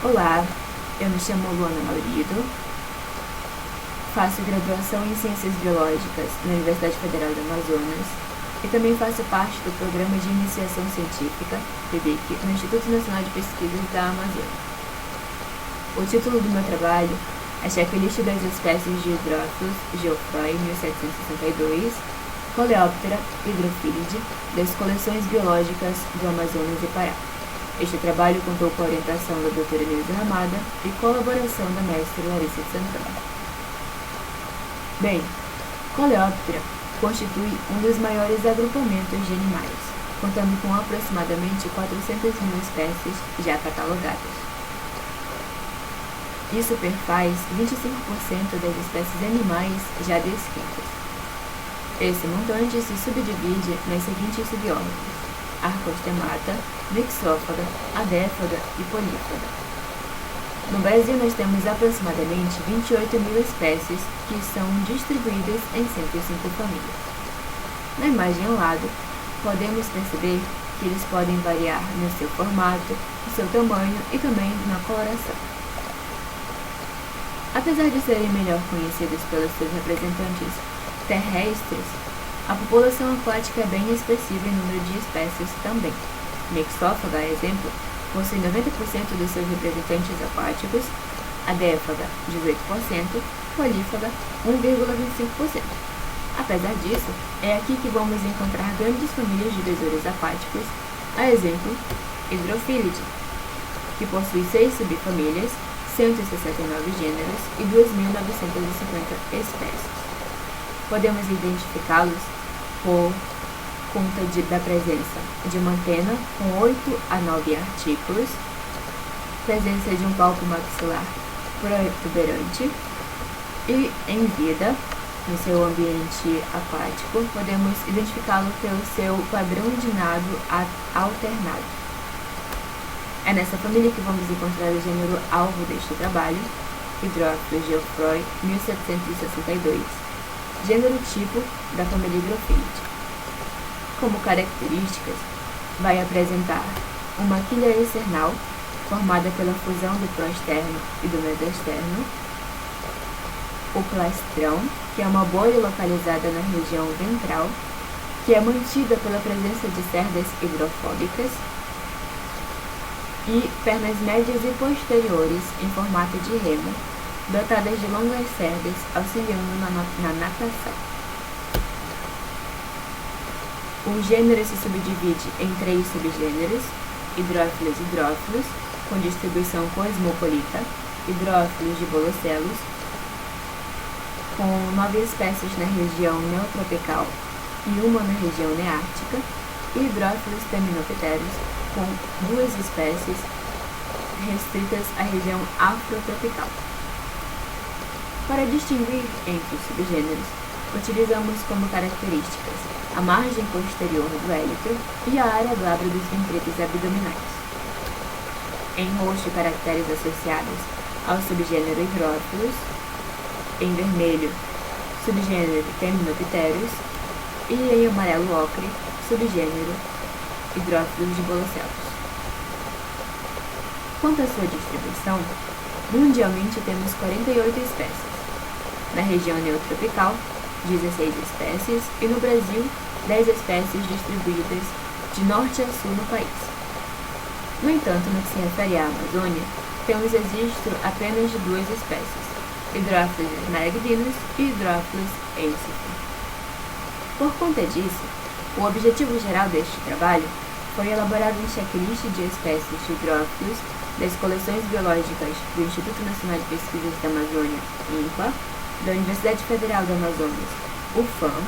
Olá, eu me chamo Luana Maurido, faço graduação em Ciências Biológicas na Universidade Federal do Amazonas e também faço parte do Programa de Iniciação Científica, PIBIC, no Instituto Nacional de Pesquisas da Amazônia. O título do meu trabalho é Checklist das espécies de hidrófilos Geoffroy 1762, Coleóptera hydrophilidae, das coleções biológicas do Amazonas e Pará. Este trabalho contou com a orientação da doutora Nilza Ramada e colaboração da mestre Larissa de Santana. Bem, Coleóptera constitui um dos maiores agrupamentos de animais, contando com aproximadamente 400 mil espécies já catalogadas. Isso perfaz 25% das espécies animais já descritas. Esse montante se subdivide nas seguintes subordens: Arcostemata, Mixófaga, Adéfaga e Polífaga. No Brasil, nós temos aproximadamente 28 mil espécies que são distribuídas em 105 famílias. Na imagem ao lado, podemos perceber que eles podem variar no seu formato, no seu tamanho e também na coloração. Apesar de serem melhor conhecidos pelos seus representantes terrestres, a população aquática é bem expressiva em número de espécies também. Mixófaga, a exemplo, possui 90% dos seus representantes aquáticos, Adéfaga, 18%, Polífaga, 1,25%. Apesar disso, é aqui que vamos encontrar grandes famílias de besouros aquáticos, a exemplo, Hydrophilidae, que possui 6 subfamílias, 169 gêneros e 2.950 espécies. Podemos identificá-los por conta da presença de uma antena com 8 a 9 artículos, presença de um palpo maxilar protuberante e, em vida, no seu ambiente aquático, podemos identificá-lo pelo seu padrão de nado alternado. É nessa família que vamos encontrar o gênero alvo deste trabalho, Hydrophilus Geoffroy 1762, gênero tipo da família Hydrophilidae. Como características, vai apresentar uma quilha external, formada pela fusão do proexterno e do mesoexterno, o plastrão, que é uma bolha localizada na região ventral, que é mantida pela presença de cerdas hidrofóbicas, e pernas médias e posteriores em formato de remo, dotadas de longas cerdas auxiliando na natação. O gênero se subdivide em 3 subgêneros: hidrófilos, com distribuição cosmopolita, hidrófilos de Bolocelos, com 9 espécies na região neotropical e uma na região neártica, e hidrófilos terminopteros, com 2 espécies restritas à região afrotropical. Para distinguir entre os subgêneros, utilizamos como características a margem posterior do élitro e a área glabra dos ventrículos abdominais. Em roxo, caracteres associados ao subgênero hidrófilos, em vermelho, subgênero Temnopterus, e em amarelo ocre, subgênero Hidrófilos de Bolocelos. Quanto à sua distribuição, mundialmente temos 48 espécies. Na região neotropical, 16 espécies, e no Brasil, 10 espécies distribuídas de norte a sul no país. No entanto, no que se refere à Amazônia, temos registro apenas de 2 espécies, Hydrophilus smaragdinus e Hydrophilus encife. Por conta disso, o objetivo geral deste trabalho foi elaborar um checklist de espécies de hidrófilos das coleções biológicas do Instituto Nacional de Pesquisas da Amazônia, INPA, da Universidade Federal do Amazonas, UFAM,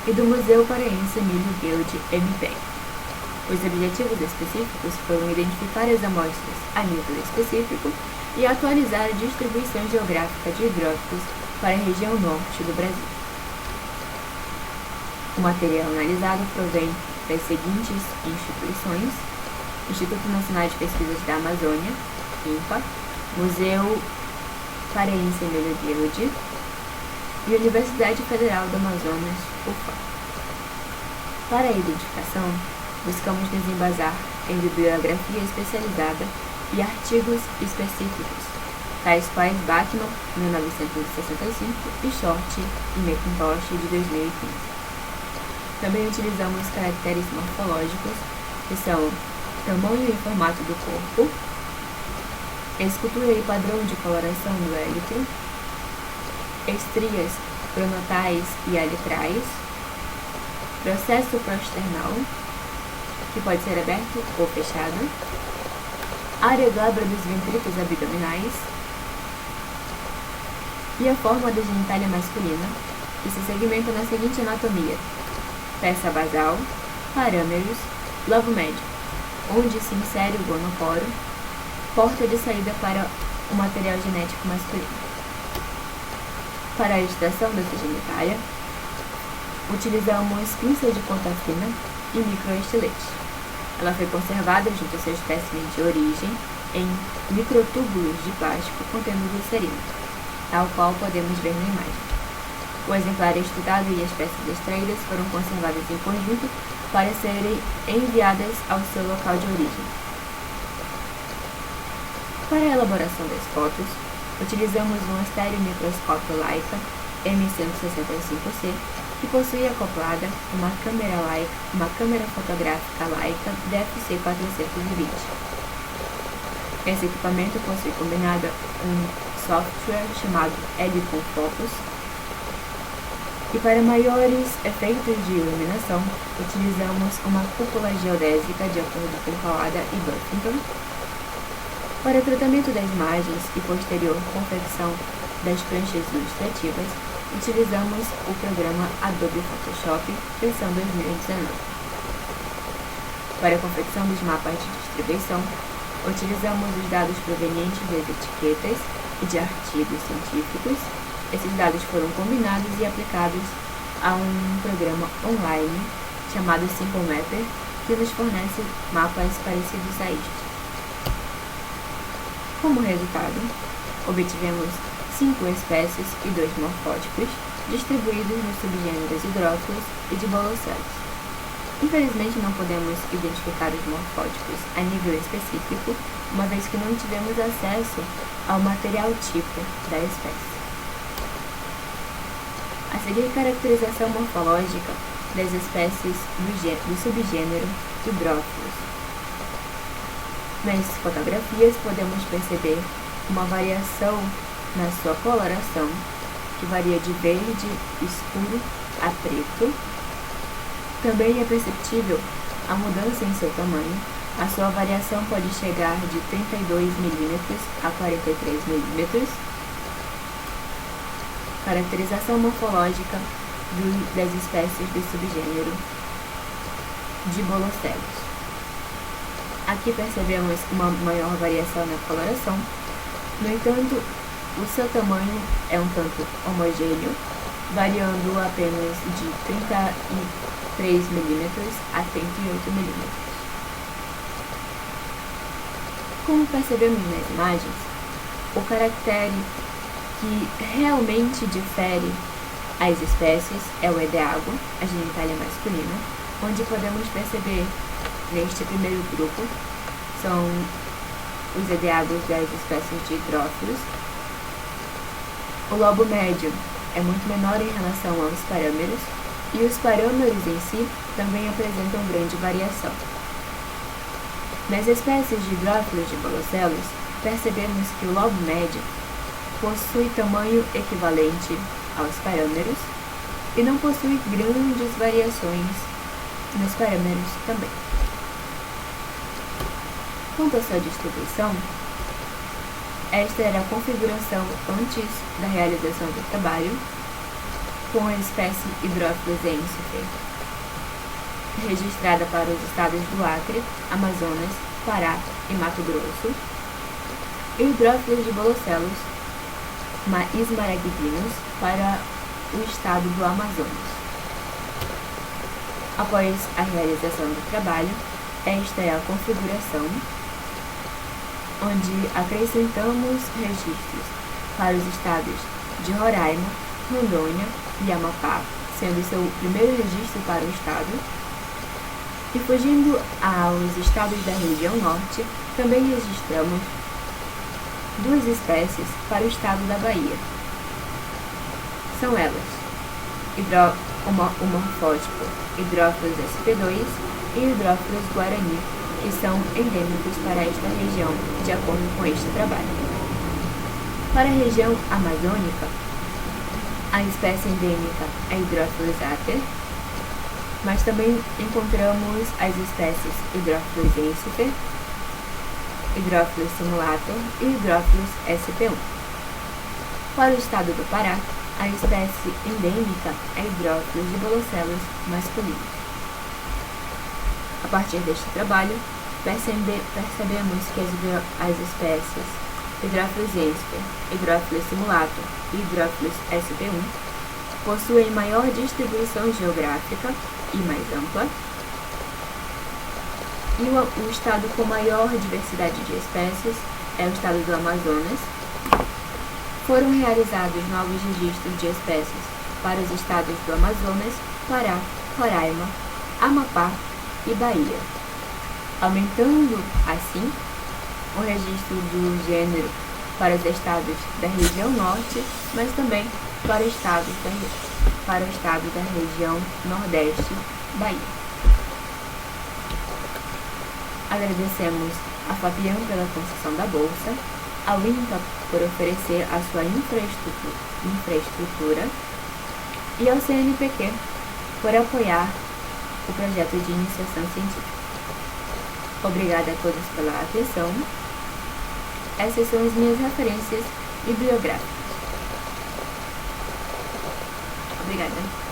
e do Museu Paraense Emílio Guild, MPEG. Os objetivos específicos foram identificar as amostras a nível específico e atualizar a distribuição geográfica de hidrófilos para a região norte do Brasil. O material analisado provém das seguintes instituições: Instituto Nacional de Pesquisas da Amazônia, INPA, Museu Paraense Emílio Guild e Universidade Federal do Amazonas, UFAM. Para a identificação, buscamos nos embasar em bibliografia especializada e artigos específicos, tais quais Bachmann, 1965, e Short e Mackintosh, de 2015. Também utilizamos caracteres morfológicos, que são tamanho e formato do corpo, escultura e padrão de coloração do élitro, estrias pronotais e alitrais, processo prosternal, que pode ser aberto ou fechado, área glabra dos ventrículos abdominais e a forma da genitália masculina, que se segmenta na seguinte anatomia: peça basal, parâmeros, lobo médio, onde se insere o gonoporo, porta de saída para o material genético masculino. Para a extração dessa genitália, utilizamos pinça de ponta fina e microestilete. Ela foi conservada junto ao seu espécimen de origem em microtúbulos de plástico contendo glicerina, tal qual podemos ver na imagem. O exemplar estudado e as peças extraídas foram conservadas em conjunto para serem enviadas ao seu local de origem. Para a elaboração das fotos, utilizamos um estereomicroscópio Leica M165C, que possui acoplada uma câmera fotográfica Leica DFC420. Esse equipamento possui combinado um software chamado Helicon Focus, e para maiores efeitos de iluminação, utilizamos uma cúpula geodésica de acordo com Kawada e Buffington. Para tratamento das imagens e posterior confecção das pranchas ilustrativas, utilizamos o programa Adobe Photoshop versão 2019. Para a confecção dos mapas de distribuição, utilizamos os dados provenientes das etiquetas e de artigos científicos. Esses dados foram combinados e aplicados a um programa online chamado Simple Mapper, que nos fornece mapas parecidos a estes. Como resultado, obtivemos 5 espécies e 2 morfótipos, distribuídos nos subgêneros hidrófilos e de bolossélios. Infelizmente, não podemos identificar os morfótipos a nível específico, uma vez que não tivemos acesso ao material tipo da espécie. A seguir, caracterização morfológica das espécies do subgênero hidrófilos. Nas fotografias, podemos perceber uma variação na sua coloração, que varia de verde escuro a preto. Também é perceptível a mudança em seu tamanho. A sua variação pode chegar de 32 mm a 43 mm. Caracterização morfológica das espécies do subgênero de bolossélios. Aqui percebemos uma maior variação na coloração. No entanto, o seu tamanho é um tanto homogêneo, variando apenas de 33 mm a 38 mm. Como percebemos nas imagens, o caractere que realmente difere as espécies é o edeago, a genitália masculina, onde podemos perceber neste primeiro grupo são os edeagos das espécies de hidrófilos. O lobo médio é muito menor em relação aos parâmeros, e os parâmeros em si também apresentam grande variação. Nas espécies de hidrófilos de bolossélios, percebemos que o lobo médio possui tamanho equivalente aos parâmeros e não possui grandes variações nos parâmeros também. Quanto à sua distribuição, esta era a configuração antes da realização do trabalho, com a espécie hidrófilos ensifer, registrada para os estados do Acre, Amazonas, Pará e Mato Grosso, e hidrófilos de bolossélios esmaragdinos para o estado do Amazonas. Após a realização do trabalho, esta é a configuração, onde acrescentamos registros para os estados de Roraima, Rondônia e Amapá, sendo seu primeiro registro para o estado, E fugindo aos estados da região norte, também registramos duas espécies para o estado da Bahia. São elas o morfótipo Hydrophilus sp2 e Hydrophilus guarani, que são endêmicos para esta região, de acordo com este trabalho. Para a região amazônica, a espécie endêmica é Hydrophilus ater, mas também encontramos as espécies Hydrophilus ensifer, Hydrophilus simulator e Hydrophilus sp1. Para o estado do Pará, a espécie endêmica é Hydrophilus gibolocelos masculinos. A partir deste trabalho, percebemos que as espécies Hydrophilus ensifer, Hydrophilus simulator e Hydrophilus sp1 possuem maior distribuição geográfica e mais ampla, e o estado com maior diversidade de espécies é o estado do Amazonas. Foram realizados novos registros de espécies para os estados do Amazonas, Pará, Roraima, Amapá e Bahia, aumentando, assim, o registro do gênero para os estados da região norte, mas também para o estado da região nordeste, Bahia. Agradecemos a Fabian pela concessão da bolsa, ao INPA por oferecer a sua infraestrutura e ao CNPq por apoiar o projeto de iniciação científica. Obrigada a todos pela atenção. Essas são as minhas referências bibliográficas. Obrigada.